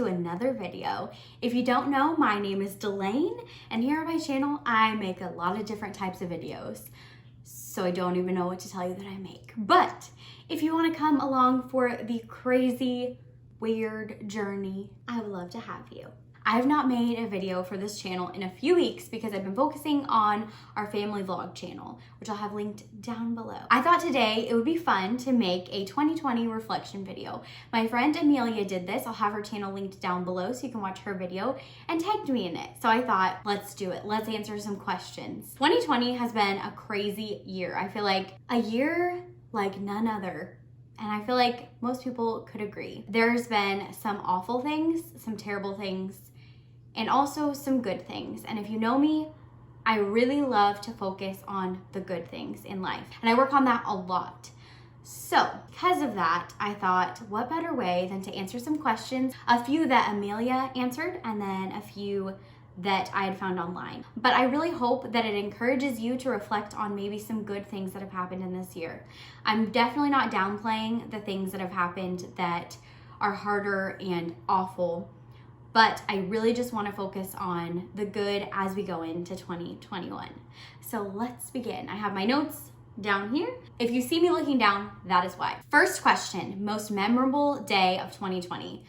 another video. If you don't know, my name is Delaine, and here on my channel, I make a lot of different types of videos. So I don't even know what to tell you that I make. But if you want to come along for the crazy, weird journey, I would love to have you. I have not made a video for this channel in a few weeks because I've been focusing on our family vlog channel, which I'll have linked down below. I thought today it would be fun to make a 2020 reflection video. My friend Amelia did this. I'll have her channel linked down below so you can watch her video, and tagged me in it. So I thought, let's do it. Let's answer some questions. 2020 has been a crazy year. I feel like a year like none other. And I feel like most people could agree. There's been some awful things, some terrible things, and also some good things. And if you know me, I really love to focus on the good things in life. And I work on that a lot. So because of that, I thought, what better way than to answer some questions, a few that Amelia answered, and then a few that I had found online. But I really hope that it encourages you to reflect on maybe some good things that have happened in this year. I'm definitely not downplaying the things that have happened that are harder and awful, but I really just want to focus on the good as we go into 2021. So let's begin. I have my notes down here. If you see me looking down, that is why. First question, most memorable day of 2020.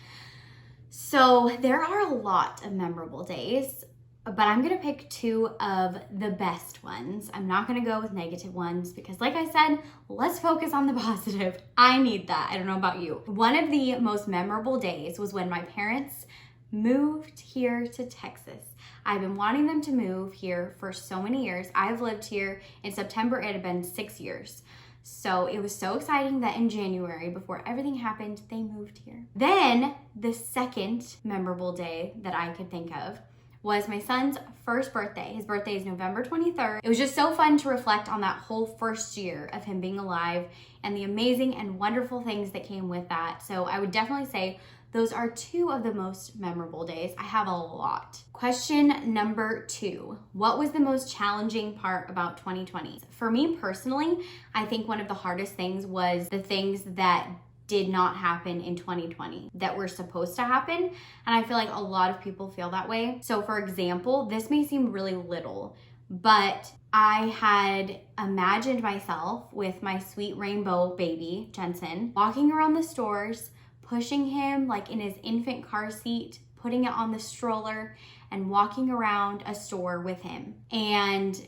So there are a lot of memorable days, but I'm gonna pick two of the best ones. I'm not gonna go with negative ones because, like I said, let's focus on the positive. I need that. I don't know about you. One of the most memorable days was when my parents moved here to Texas. I've been wanting them to move here for so many years. I've lived here. In September, it had been 6 years. So it was so exciting that in January, before everything happened, they moved here. Then the second memorable day that I could think of was my son's first birthday. His birthday is November 23rd. It was just so fun to reflect on that whole first year of him being alive and the amazing and wonderful things that came with that. So I would definitely say those are two of the most memorable days. I have a lot. Question number 2. What was the most challenging part about 2020? For me personally, I think one of the hardest things was the things that did not happen in 2020 that were supposed to happen. And I feel like a lot of people feel that way. So for example, this may seem really little, but I had imagined myself with my sweet rainbow baby, Jensen, walking around the stores, pushing him like in his infant car seat, putting it on the stroller, and walking around a store with him. And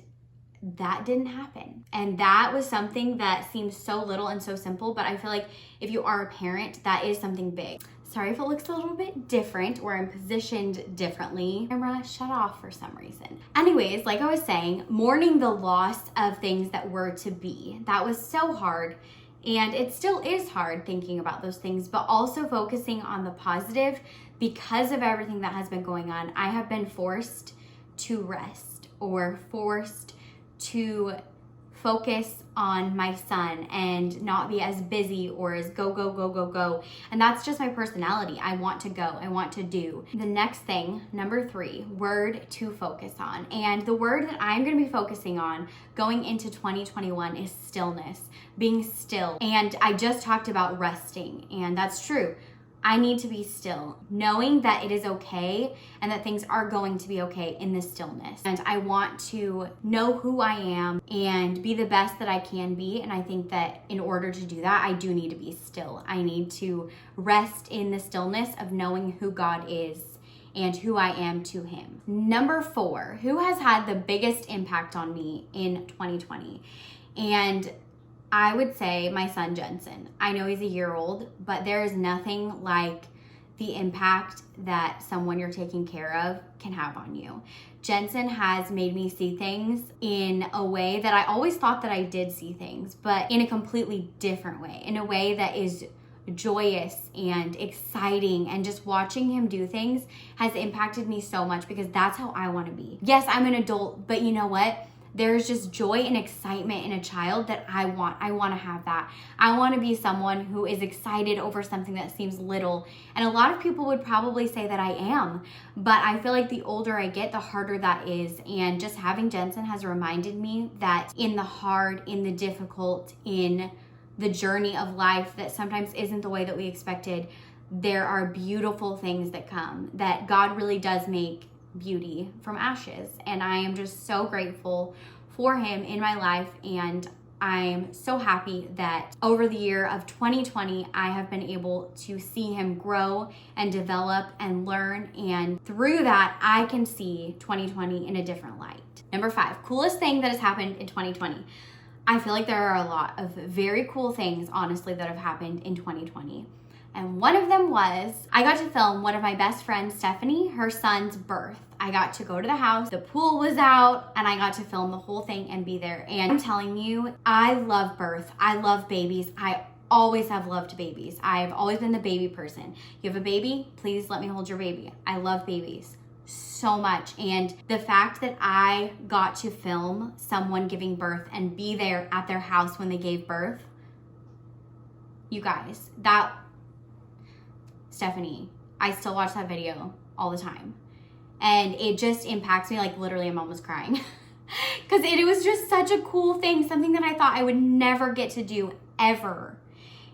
that didn't happen. And that was something that seems so little and so simple, but I feel like if you are a parent, that is something big. Sorry if it looks a little bit different or I'm positioned differently. Camera shut off for some reason. Anyways, like I was saying, mourning the loss of things that were to be. That was so hard. And it still is hard thinking about those things, but also focusing on the positive. Because of everything that has been going on, I have been forced to rest or forced to focus on my son and not be as busy or as go, go, go, go, go. And that's just my personality. I want to go, I want to do. The next thing, number 3, word to focus on. And the word that I'm gonna be focusing on going into 2021 is stillness, being still. And I just talked about resting, and that's true. I need to be still, knowing that it is okay and that things are going to be okay in this stillness. And I want to know who I am and be the best that I can be. And I think that in order to do that, I do need to be still. I need to rest in the stillness of knowing who God is and who I am to him. Number 4, who has had the biggest impact on me in 2020? And I would say my son, Jensen. I know he's a year old, but there is nothing like the impact that someone you're taking care of can have on you. Jensen has made me see things in a way that I always thought that I did see things, but in a completely different way, in a way that is joyous and exciting, and just watching him do things has impacted me so much because that's how I want to be. Yes, I'm an adult, but you know what? There's just joy and excitement in a child that I want. I want to have that. I want to be someone who is excited over something that seems little. And a lot of people would probably say that I am, but I feel like the older I get, the harder that is. And just having Jensen has reminded me that in the hard, in the difficult, in the journey of life that sometimes isn't the way that we expected, there are beautiful things that come, that God really does make beauty from ashes. And I am just so grateful for him in my life, and I'm so happy that over the year of 2020, I have been able to see him grow and develop and learn. And through that, I can see 2020 in a different light. Number 5, coolest thing that has happened in 2020. I feel like there are a lot of very cool things, honestly, that have happened in 2020. And one of them was I got to film one of my best friends, Stephanie, her son's birth. I got to go to the house, the pool was out, and I got to film the whole thing and be there. And I'm telling you, I love birth. I love babies. I always have loved babies. I've always been the baby person. You have a baby? Please let me hold your baby. I love babies so much. And the fact that I got to film someone giving birth and be there at their house when they gave birth, you guys, Stephanie, I still watch that video all the time. And it just impacts me, like literally I'm almost crying. Because it was just such a cool thing, something that I thought I would never get to do ever.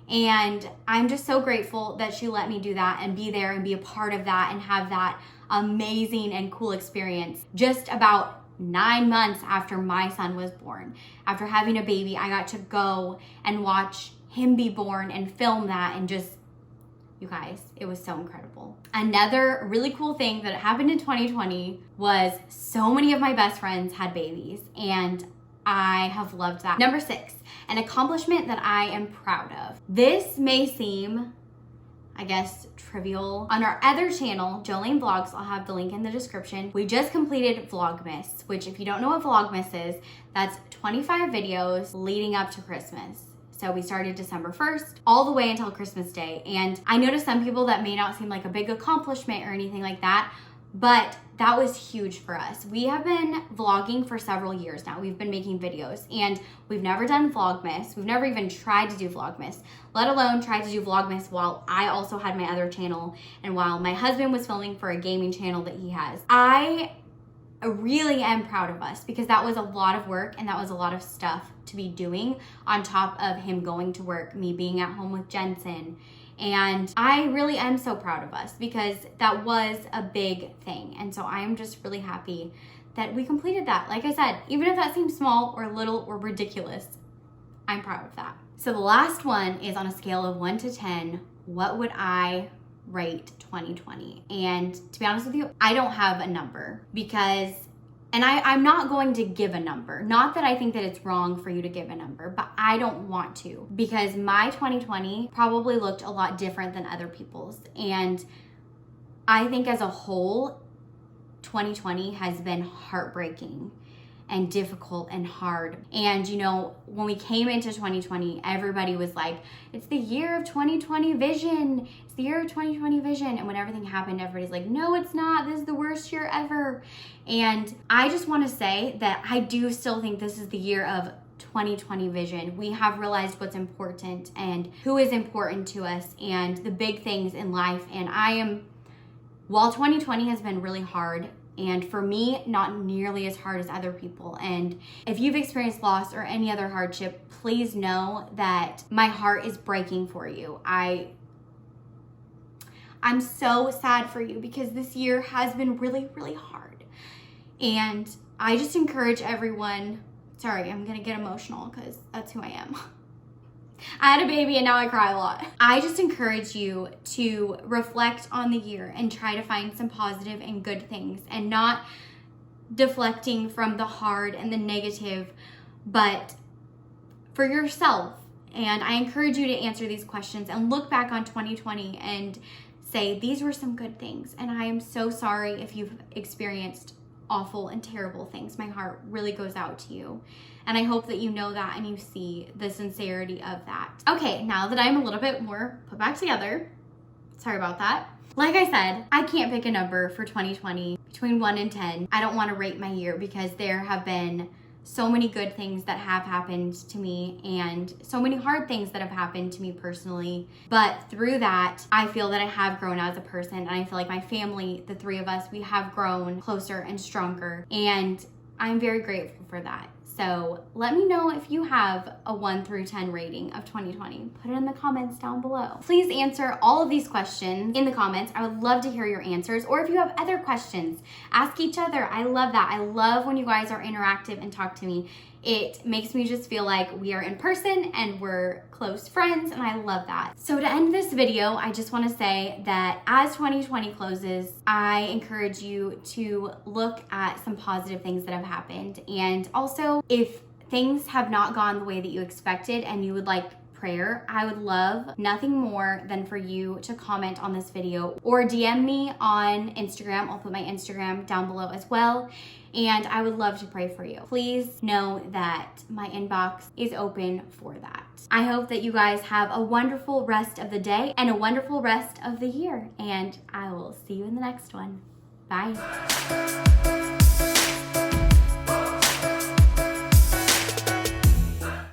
And I'm just so grateful that she let me do that and be there and be a part of that and have that amazing and cool experience. Just about 9 months after my son was born, after having a baby, I got to go and watch him be born and film that, and just, you guys, it was so incredible. Another really cool thing that happened in 2020 was so many of my best friends had babies, and I have loved that. Number 6, an accomplishment that I am proud of. This may seem, I guess, trivial. On our other channel, Jolene Vlogs, I'll have the link in the description, we just completed Vlogmas, which if you don't know what Vlogmas is, that's 25 videos leading up to Christmas. So we started December 1st all the way until Christmas Day. And I know to some people that may not seem like a big accomplishment or anything like that, but that was huge for us. We have been vlogging for several years now. We've been making videos, and we've never done Vlogmas. We've never even tried to do Vlogmas, let alone tried to do Vlogmas while I also had my other channel and while my husband was filming for a gaming channel that he has. I really am proud of us, because that was a lot of work and that was a lot of stuff to be doing on top of him going to work, me being at home with Jensen. And I really am so proud of us, because that was a big thing. And so I am just really happy that we completed that. Like I said, even if that seems small or little or ridiculous, I'm proud of that. So the last one is on a scale of 1 to 10, what would I rate 2020? And to be honest with you, I don't have a number, because, and I'm not going to give a number. Not that I think that it's wrong for you to give a number, but I don't want to, because my 2020 probably looked a lot different than other people's. And I think as a whole, 2020 has been heartbreaking and difficult and hard. And you know, when we came into 2020, everybody was like, it's the year of 2020 vision. It's the year of 2020 vision. And when everything happened, everybody's like, no, it's not. This is the worst year ever. And I just want to say that I do still think this is the year of 2020 vision. We have realized what's important and who is important to us and the big things in life. And while 2020 has been really hard, and for me, not nearly as hard as other people. And if you've experienced loss or any other hardship, please know that my heart is breaking for you. I'm so sad for you, because this year has been really, really hard. And I just encourage everyone, sorry, I'm gonna get emotional because that's who I am. I had a baby and now I cry a lot. I just encourage you to reflect on the year and try to find some positive and good things, and not deflecting from the hard and the negative, but for yourself. And I encourage you to answer these questions and look back on 2020 and say, these were some good things. And I am so sorry if you've experienced awful and terrible things. My heart really goes out to you. And I hope that you know that and you see the sincerity of that. Okay, now that I'm a little bit more put back together, sorry about that. Like I said, I can't pick a number for 2020 between 1 and 10. I don't want to rate my year, because there have been so many good things that have happened to me and so many hard things that have happened to me personally. But through that, I feel that I have grown as a person, and I feel like my family, the 3 of us, we have grown closer and stronger. And I'm very grateful for that. So let me know if you have a 1 through 10 rating of 2020. Put it in the comments down below. Please answer all of these questions in the comments. I would love to hear your answers. Or if you have other questions, ask each other. I love that. I love when you guys are interactive and talk to me. It makes me just feel like we are in person and we're close friends, and I love that. So to end this video, I just want to say that as 2020 closes, I encourage you to look at some positive things that have happened. And also, if things have not gone the way that you expected and you would like prayer, I would love nothing more than for you to comment on this video or DM me on Instagram. I'll put my Instagram down below as well. And I would love to pray for you. Please know that my inbox is open for that. I hope that you guys have a wonderful rest of the day and a wonderful rest of the year. And I will see you in the next one. Bye.